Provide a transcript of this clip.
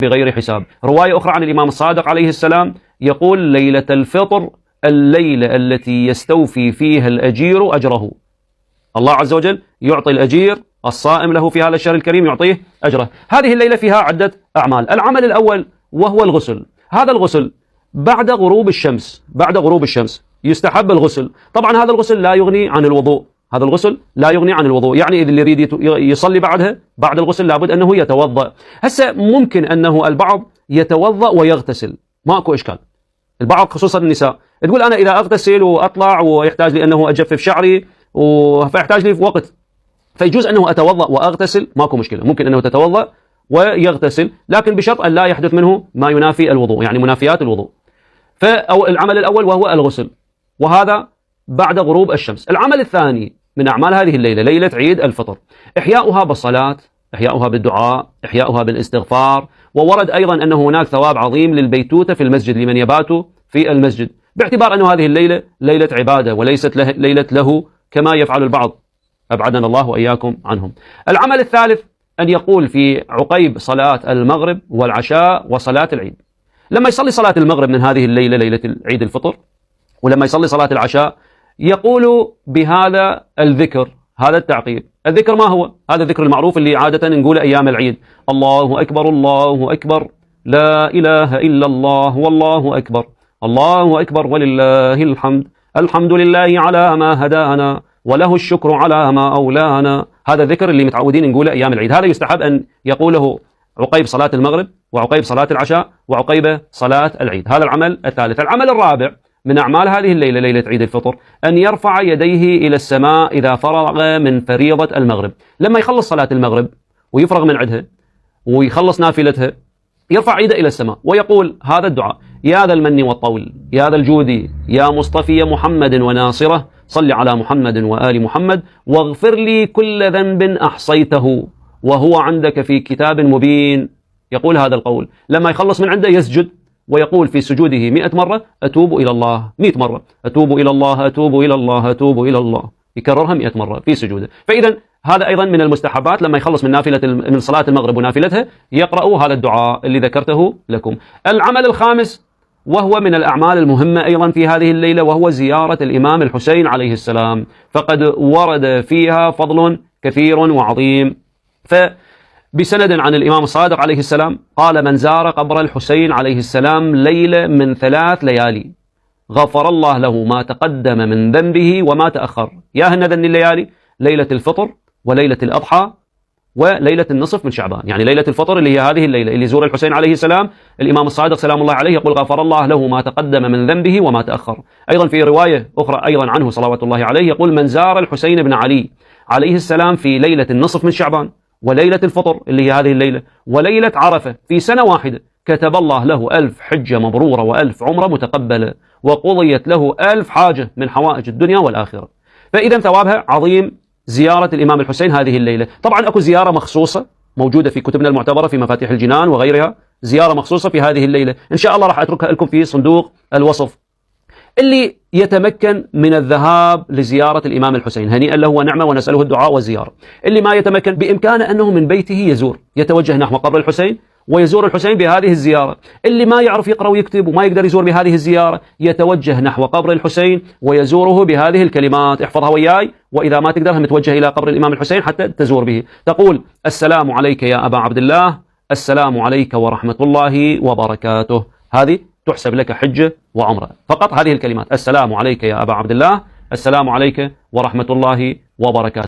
بغير حساب. رواية أخرى عن الإمام الصادق عليه السلام يقول: ليلة الفطر الليلة التي يستوفي فيها الأجير أجره. الله عز وجل يعطي الأجير الصائم له في هذا الشهر الكريم يعطيه أجره. هذه الليلة فيها عدة أعمال. العمل الأول وهو الغسل. هذا الغسل بعد غروب الشمس، بعد غروب الشمس يستحب الغسل. طبعا هذا الغسل لا يغني عن الوضوء، هذا الغسل لا يغني عن الوضوء، يعني إذا اللي يريد يصلي بعدها بعد الغسل لابد أنه يتوضأ. هسه ممكن أنه البعض يتوضأ ويغتسل، ماكو إشكال. البعض خصوصا النساء تقول: أنا إذا أغتسل وأطلع ويحتاج لي أنه أجفف شعري فيحتاج لي في وقت، فيجوز أنه أتوضأ وأغتسل، ماكو مشكلة. ممكن أنه تتوضأ ويغتسل، لكن بشرط أن لا يحدث منه ما ينافي الوضوء، يعني منافيات الوضوء. فالعمل الأول وهو الغسل، وهذا بعد غروب الشمس. العمل الثاني من أعمال هذه الليلة، ليلة عيد الفطر، إحياؤها بالصلاة، إحياؤها بالدعاء، إحياؤها بالاستغفار. وورد أيضا أنه هناك ثواب عظيم للبيتوتة في المسجد لمن يبات في المسجد، باعتبار أن هذه الليلة ليلة عبادة وليست ليلة له كما يفعل البعض، أبعدنا الله وإياكم عنهم. العمل الثالث أن يقول في عقيب صلاة المغرب والعشاء وصلاة العيد، لما يصلي صلاة المغرب من هذه الليلة ليلة عيد الفطر، ولما يصلي صلاة العشاء، يقول بهذا الذكر، هذا التعقيب. الذكر ما هو؟ هذا الذكر المعروف اللي عادة نقوله أيام العيد: الله أكبر الله أكبر لا إله إلا الله والله أكبر الله أكبر ولله الحمد الحمد لله على ما هدانا وله الشكر على ما أولانا. هذا الذكر اللي متعودين نقوله أيام العيد، هذا يستحب أن يقوله عقيب صلاة المغرب وعقيب صلاة العشاء وعقيب صلاة العيد. هذا العمل الثالث. العمل الرابع من أعمال هذه الليلة ليلة عيد الفطر أن يرفع يديه إلى السماء إذا فرغ من فريضة المغرب. لما يخلص صلاة المغرب ويفرغ من عدها ويخلص نافلتها، يرفع يده إلى السماء ويقول هذا الدعاء: يا ذا المن والطول يا ذا الجود يا مصطفي محمد وناصره، صل على محمد وآل محمد، واغفر لي كل ذنب أحصيته وهو عندك في كتاب مبين. يقول هذا القول لما يخلص من عنده، يسجد ويقول في سجوده 100 مرة: أتوب إلى الله، 100 مرة أتوب إلى الله أتوب إلى الله أتوب إلى الله، يكررها 100 مرة في سجوده. فإذا هذا أيضا من المستحبات، لما يخلص من صلاة المغرب ونافلتها يقرأ هذا الدعاء اللي ذكرته لكم. العمل الخامس وهو من الأعمال المهمة أيضا في هذه الليلة، وهو زيارة الإمام الحسين عليه السلام، فقد ورد فيها فضل كثير وعظيم. فبسند عن الإمام الصادق عليه السلام قال: من زار قبر الحسين عليه السلام ليلة من 3 ليالي غفر الله له ما تقدم من ذنبه وما تأخر. يا هنذن الليالي: ليلة الفطر وليلة الأضحى وليلة النصف من شعبان. يعني ليلة الفطر اللي هي هذه الليلة اللي يزور الحسين عليه السلام، الإمام الصادق سلام الله عليه يقول: غفر الله له ما تقدم من ذنبه وما تأخر. أيضا في رواية أخرى أيضا عنه صلوات الله عليه يقول: من زار الحسين بن علي عليه السلام في ليلة النصف من شعبان وليلة الفطر اللي هي هذه الليلة وليلة عرفة في سنة واحدة، كتب الله له 1000 حجة مبرورة و1000 عمرة متقبلة، وقضيت له 1000 حاجة من حوائج الدنيا والآخرة. فإذا ثوابها عظيم زيارة الإمام الحسين هذه الليلة. طبعا أكو زيارة مخصوصة موجودة في كتبنا المعتبرة في مفاتيح الجنان وغيرها، زيارة مخصوصة في هذه الليلة، إن شاء الله راح أتركها لكم في صندوق الوصف. اللي يتمكن من الذهاب لزيارة الإمام الحسين هنيئا له ونعمة، ونسأله الدعاء والزيارة. اللي ما يتمكن بإمكانه أنه من بيته يزور، يتوجه نحو قبر الحسين ويزور الحسين بهذه الزيارة. اللي ما يعرف يقرأ ويكتب وما يقدر يزور بهذه الزيارة، يتوجه نحو قبر الحسين ويزوره بهذه الكلمات، احفظها وياي، وإذا ما تقدر متوجه إلى قبر الإمام الحسين حتى تزور به. تقول: السلام عليك يا أبا عبد الله، السلام عليك ورحمة الله وبركاته. هذه تحسب لك حجة وعمرة، فقط هذه الكلمات: السلام عليك يا أبا عبد الله، السلام عليك ورحمة الله وبركاته.